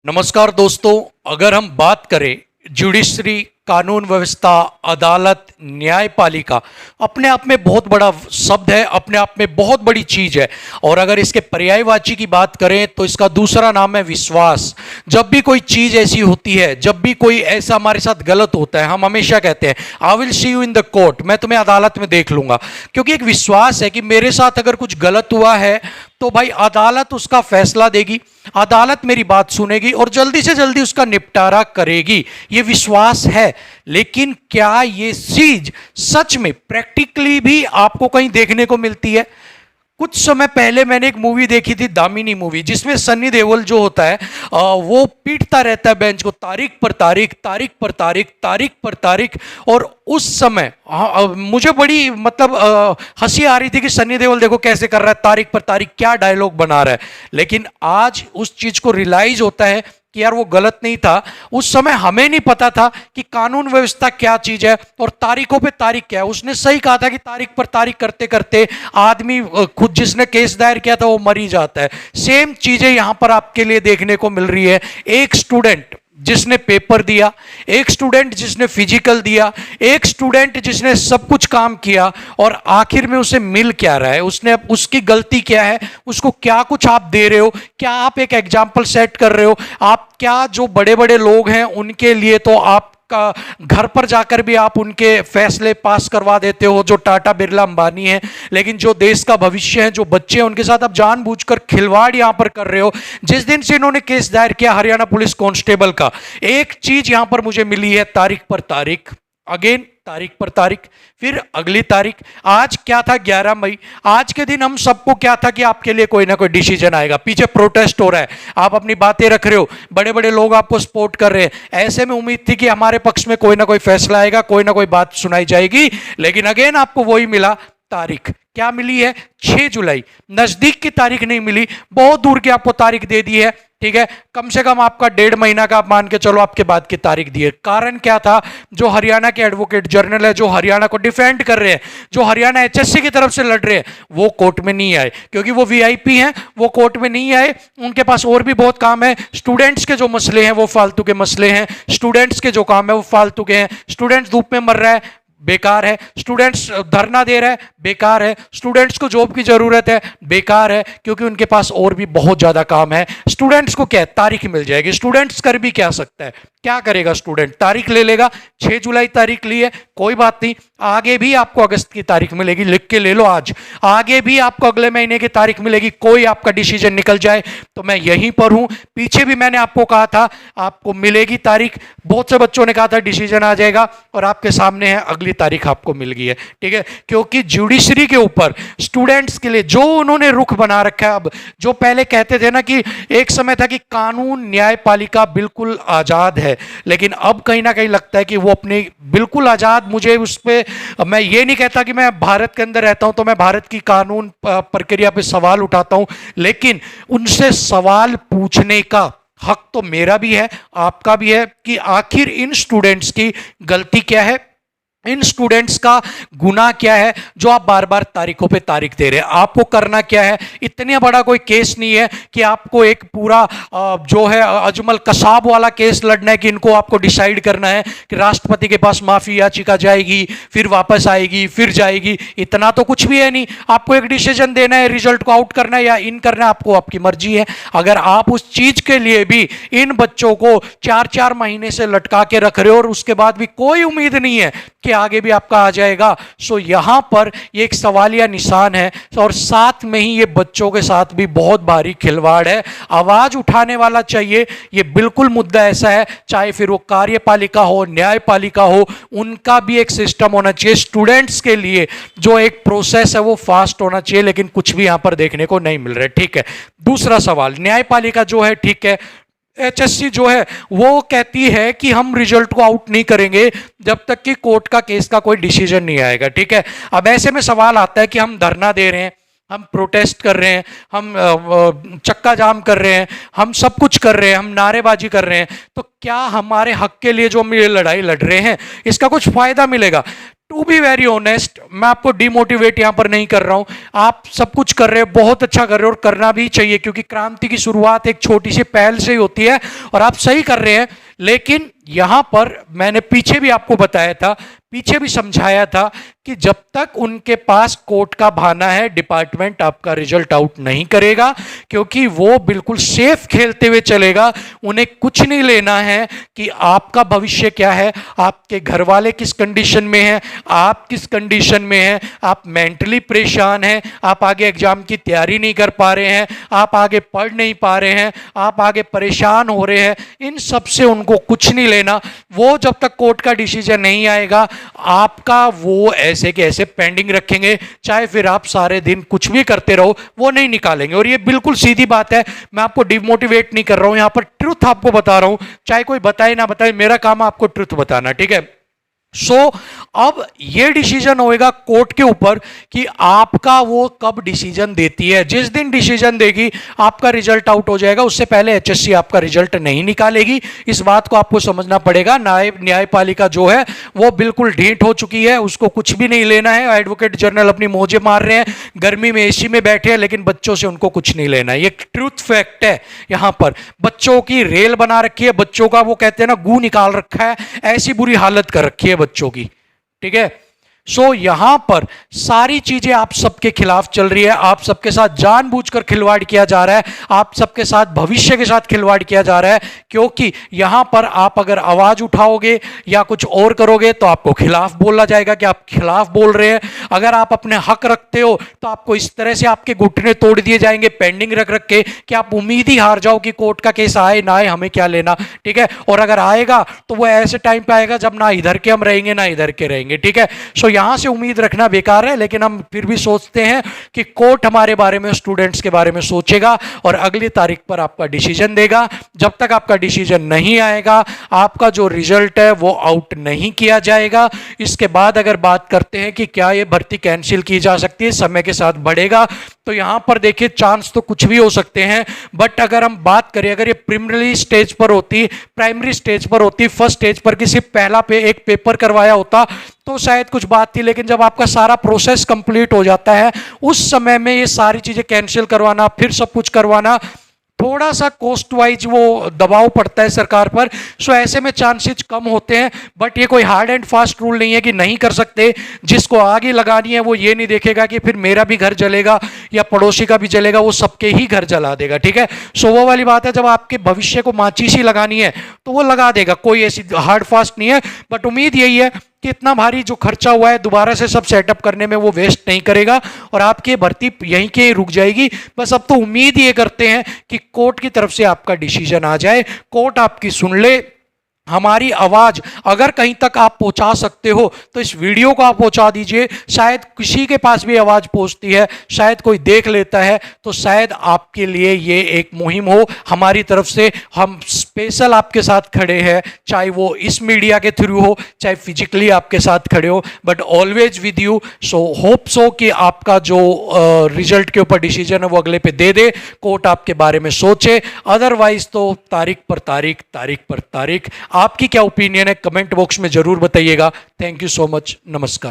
नमस्कार दोस्तों, अगर हम बात करें जुडिशरी, कानून व्यवस्था, अदालत, न्यायपालिका, अपने आप में बहुत बड़ा शब्द है, अपने आप में बहुत बड़ी चीज है। और अगर इसके पर्यायवाची की बात करें तो इसका दूसरा नाम है विश्वास। जब भी कोई चीज ऐसी होती है, जब भी कोई ऐसा हमारे साथ गलत होता है, हम हमेशा कहते हैं I will see you in the court, मैं तुम्हें अदालत में देख लूंगा। क्योंकि एक विश्वास है कि मेरे साथ अगर कुछ गलत हुआ है तो भाई अदालत उसका फैसला देगी, अदालत मेरी बात सुनेगी और जल्दी से जल्दी उसका निपटारा करेगी। ये विश्वास है। लेकिन क्या ये चीज सच में प्रैक्टिकली भी आपको कहीं देखने को मिलती है? कुछ समय पहले मैंने एक मूवी देखी थी, दामिनी मूवी, जिसमें सन्नी देओल जो होता है वो पीटता रहता है बेंच को, तारीख पर तारीख, तारीख पर तारीख, तारीख पर तारीख। और उस समय मुझे बड़ी हंसी आ रही थी कि सन्नी देओल देखो कैसे कर रहा है, तारीख पर तारीख, क्या डायलॉग बना रहा है। लेकिन आज उस चीज को रियलाइज होता है कि यार वो गलत नहीं था। उस समय हमें नहीं पता था कि कानून व्यवस्था क्या चीज है और तारीखों पे तारीख क्या है। उसने सही कहा था कि तारीख पर तारीख करते करते आदमी खुद जिसने केस दायर किया था वो मर ही जाता है। सेम चीजें यहां पर आपके लिए देखने को मिल रही है। एक स्टूडेंट जिसने पेपर दिया, एक स्टूडेंट जिसने फिजिकल दिया, एक स्टूडेंट जिसने सब कुछ काम किया और आखिर में उसे मिल क्या रहा है, उसने उसकी गलती क्या है, उसको क्या कुछ आप दे रहे हो, क्या आप एक एग्जाम्पल सेट कर रहे हो, आप क्या जो बड़े बड़े लोग हैं उनके लिए तो आप का घर पर जाकर भी आप उनके फैसले पास करवा देते हो, जो टाटा बिरला अंबानी है। लेकिन जो देश का भविष्य है, जो बच्चे हैं, उनके साथ आप जानबूझकर खिलवाड़ यहां पर कर रहे हो। जिस दिन से इन्होंने केस दायर किया हरियाणा पुलिस कांस्टेबल का, एक चीज यहां पर मुझे मिली है, तारीख पर तारीख, अगेन तारीख पर तारीख, फिर अगली तारीख। आज क्या था, 11 मई। आज के दिन हम सबको क्या था कि आपके लिए कोई ना कोई डिसीजन आएगा, पीछे प्रोटेस्ट हो रहा है, आप अपनी बातें रख रहे हो, बड़े बड़े लोग आपको सपोर्ट कर रहे हैं। ऐसे में उम्मीद थी कि हमारे पक्ष में कोई ना कोई फैसला आएगा, कोई ना कोई बात सुनाई जाएगी। लेकिन अगेन आपको वही मिला, तारीख क्या मिली है, 6 जुलाई। नजदीक की तारीख नहीं मिली, बहुत दूर की आपको तारीख दे दी है। ठीक है, कम से कम आपका 1.5 महीना का आप मान के चलो आपके बाद की तारीख दी है। कारण क्या था, जो हरियाणा के एडवोकेट जनरल है, जो हरियाणा को डिफेंड कर रहे हैं, जो हरियाणा एचएससी की तरफ से लड़ रहे हैं, वो कोर्ट में नहीं आए क्योंकि वो वीआईपी हैं। वो कोर्ट में नहीं आए, उनके पास और भी बहुत काम है। स्टूडेंट्स के जो मसले हैं वो फालतू के मसले हैं, स्टूडेंट्स के जो काम है वो फालतू के हैं। स्टूडेंट्स धूप में मर रहा है, बेकार है। स्टूडेंट्स धरना दे रहे हैं, बेकार है। स्टूडेंट्स को जॉब की जरूरत है, बेकार है, क्योंकि उनके पास और भी बहुत ज्यादा काम है। स्टूडेंट्स को क्या है, तारीख मिल जाएगी। स्टूडेंट्स कर भी क्या सकता है, क्या करेगा स्टूडेंट, तारीख ले लेगा। 6 जुलाई तारीख ली है, कोई बात नहीं, आगे भी आपको अगस्त की तारीख मिलेगी, लिख के ले लो आज। आगे भी आपको अगले महीने की तारीख मिलेगी, कोई आपका डिसीजन निकल जाए तो मैं यहीं पर हूं। पीछे भी मैंने आपको कहा था आपको मिलेगी तारीख, बहुत से बच्चों ने कहा था डिसीजन आ जाएगा, और आपके सामने है, अगली तारीख आपको मिल गई है। ठीक है, क्योंकि जुडिशरी के ऊपर स्टूडेंट्स के लिए जो उन्होंने रुख बना रखा है, अब जो पहले कहते थे ना कि एक समय था कि कानून न्यायपालिका बिल्कुल आजाद है, लेकिन अब कहीं ना कहीं लगता है कि वो अपने बिल्कुल आजाद, मुझे उस पर, मैं ये नहीं कहता कि मैं भारत के अंदर रहता हूं तो मैं भारत की कानून प्रक्रिया पे सवाल उठाता हूं, लेकिन उनसे सवाल पूछने का हक तो मेरा भी है, आपका भी है, कि आखिर इन स्टूडेंट्स की गलती क्या है, इन स्टूडेंट्स का गुनाह क्या है जो आप बार बार तारीखों पे तारीख दे रहे हैं। आपको करना क्या है, इतना बड़ा कोई केस नहीं है कि आपको एक पूरा जो है अजमल कसाब वाला केस लड़ना है कि इनको आपको डिसाइड करना है कि राष्ट्रपति के पास माफी याचिका जाएगी, फिर वापस आएगी, फिर जाएगी। इतना तो कुछ भी है नहीं। आपको एक डिसीजन देना है, रिजल्ट को आउट करना है या इन करना है, आपको आपकी मर्जी है। अगर आप उस चीज के लिए भी इन बच्चों को 4-4 महीने से लटका के रख रहे हो और उसके बाद भी कोई उम्मीद नहीं है कि आगे भी आपका आ जाएगा, सो यहां पर ये एक सवालिया निशान है। और साथ में ही ये बच्चों के साथ भी बहुत भारी खिलवाड़ है। आवाज उठाने वाला चाहिए। ये बिल्कुल मुद्दा ऐसा है, चाहे फिर वो कार्यपालिका हो, न्यायपालिका हो, उनका भी एक सिस्टम होना चाहिए। स्टूडेंट्स के लिए जो एक प्रोसेस है वो फास्ट होना चाहिए, लेकिन कुछ भी यहां पर देखने को नहीं मिल रहा है। ठीक है, दूसरा सवाल, न्यायपालिका जो है, ठीक है, एचएससी जो है वो कहती है कि हम रिजल्ट को आउट नहीं करेंगे जब तक कि कोर्ट का केस का कोई डिसीजन नहीं आएगा। ठीक है, अब ऐसे में सवाल आता है कि हम धरना दे रहे हैं, हम प्रोटेस्ट कर रहे हैं, हम चक्का जाम कर रहे हैं, हम सब कुछ कर रहे हैं, हम नारेबाजी कर रहे हैं, तो क्या हमारे हक के लिए जो हम ये लड़ाई लड़ रहे हैं इसका कुछ फायदा मिलेगा? टू बी वेरी ऑनेस्ट, मैं आपको डिमोटिवेट यहां पर नहीं कर रहा हूं, आप सब कुछ कर रहे हो, बहुत अच्छा कर रहे हो और करना भी चाहिए, क्योंकि क्रांति की शुरुआत एक छोटी सी पहल से ही होती है और आप सही कर रहे हैं। लेकिन यहां पर मैंने पीछे भी आपको बताया था, पीछे भी समझाया था कि जब तक उनके पास कोर्ट का बहाना है, डिपार्टमेंट आपका रिजल्ट आउट नहीं करेगा, क्योंकि वो बिल्कुल सेफ खेलते हुए चलेगा। उन्हें कुछ नहीं लेना है कि आपका भविष्य क्या है, आपके घर वाले किस कंडीशन में हैं, आप किस कंडीशन में हैं, आप मेंटली परेशान हैं, आप आगे एग्जाम की तैयारी नहीं कर पा रहे हैं, आप आगे पढ़ नहीं पा रहे हैं, आप आगे परेशान हो रहे हैं, इन सब से उनको कुछ नहीं लेना। वो जब तक कोर्ट का डिसीजन नहीं आएगा, आपका वो ऐसे के ऐसे पेंडिंग रखेंगे, चाहे फिर आप सारे दिन कुछ भी करते रहो, वो नहीं निकालेंगे। और ये बिल्कुल सीधी बात है, मैं आपको डिमोटिवेट नहीं कर रहा हूं, यहां पर ट्रुथ आपको बता रहा हूं, चाहे कोई बताए ना बताए, मेरा काम आपको ट्रुथ बताना, ठीक है? अब ये डिसीजन होएगा कोर्ट के ऊपर कि आपका वो कब डिसीजन देती है। जिस दिन डिसीजन देगी आपका रिजल्ट आउट हो जाएगा, उससे पहले एचएससी आपका रिजल्ट नहीं निकालेगी। इस बात को आपको समझना पड़ेगा। न्यायपालिका जो है वो बिल्कुल ढीठ हो चुकी है, उसको कुछ भी नहीं लेना है। एडवोकेट जनरल अपनी मौजें मार रहे हैं, गर्मी में एसी में बैठे हैं, लेकिन बच्चों से उनको कुछ नहीं लेना है। ये ट्रूथ फैक्ट है। यहां पर बच्चों की रेल बना रखी है, बच्चों का वो कहते हैं ना गू निकाल रखा है, ऐसी बुरी हालत कर रखी है बच्चों की, ठीक है? यहां पर सारी चीजें आप सबके खिलाफ चल रही है, आप सबके साथ जानबूझकर खिलवाड़ किया जा रहा है, आप सबके साथ भविष्य के साथ खिलवाड़ किया जा रहा है, क्योंकि यहां पर आप अगर आवाज उठाओगे या कुछ और करोगे तो आपको खिलाफ बोला जाएगा कि आप खिलाफ बोल रहे हैं। अगर आप अपने हक रखते हो तो आपको इस तरह से आपके घुटने तोड़ दिए जाएंगे पेंडिंग रख रख के कि आप उम्मीद ही हार जाओ कि कोर्ट का केस आए ना आए, हमें क्या लेना, ठीक है? और अगर आएगा तो वो ऐसे टाइम पे आएगा जब ना इधर के हम रहेंगे ना इधर के रहेंगे, ठीक है? यहां से उम्मीद रखना बेकार है, लेकिन हम फिर भी सोचते हैं कि कोर्ट हमारे बारे में, स्टूडेंट्स के बारे में सोचेगा और अगली तारीख पर आपका डिसीजन देगा। जब तक आपका डिसीजन नहीं आएगा, आपका जो रिजल्ट है वो आउट नहीं किया जाएगा। इसके बाद अगर बात करते हैं कि क्या ये भर्ती कैंसिल की जा सकती है, समय के साथ बढ़ेगा, तो यहां पर देखिए चांस तो कुछ भी हो सकते हैं। बट अगर हम बात करें, अगर ये प्राइमरी स्टेज पर होती, फर्स्ट स्टेज पर किसी पहला एक पेपर करवाया होता तो शायद कुछ बात थी, लेकिन जब आपका सारा प्रोसेस कंप्लीट हो जाता है, उस समय में ये सारी चीजें कैंसिल करवाना, फिर सब कुछ करवाना, थोड़ा सा कॉस्ट वाइज वो दबाव पड़ता है सरकार पर। ऐसे में चांसेस कम होते हैं। बट ये कोई हार्ड एंड फास्ट रूल नहीं है कि नहीं कर सकते। जिसको आगे लगानी है वो ये नहीं देखेगा कि फिर मेरा भी घर जलेगा या पड़ोसी का भी जलेगा, वो सबके ही घर जला देगा, ठीक है? वो वाली बात है, जब आपके भविष्य को माचिस ही लगानी है तो वो लगा देगा, कोई ऐसी हार्ड फास्ट नहीं है। बट उम्मीद यही है कि इतना भारी जो खर्चा हुआ है दोबारा से सब सेटअप करने में वो वेस्ट नहीं करेगा और आपकी भर्ती यहीं के रुक जाएगी। बस अब तो उम्मीद ये करते हैं कि कोर्ट की तरफ से आपका डिसीजन आ जाए, कोर्ट आपकी सुन ले। हमारी आवाज अगर कहीं तक आप पहुंचा सकते हो तो इस वीडियो को आप पहुंचा दीजिए। शायद किसी के पास भी आवाज पहुंचती है, शायद कोई देख लेता है, तो शायद आपके लिए ये एक मुहिम हो। हमारी तरफ से हम स्पेशल आपके साथ खड़े हैं, चाहे वो इस मीडिया के थ्रू हो, चाहे फिजिकली आपके साथ खड़े हो, but always with you. Hope so कि आपका जो रिजल्ट के ऊपर डिसीजन है वो अगले पे दे दे, कोर्ट आपके बारे में सोचे। अदरवाइज तो तारीख पर तारीख। आपकी क्या ओपिनियन है, कमेंट बॉक्स में जरूर बताइएगा। थैंक यू सो मच, नमस्कार।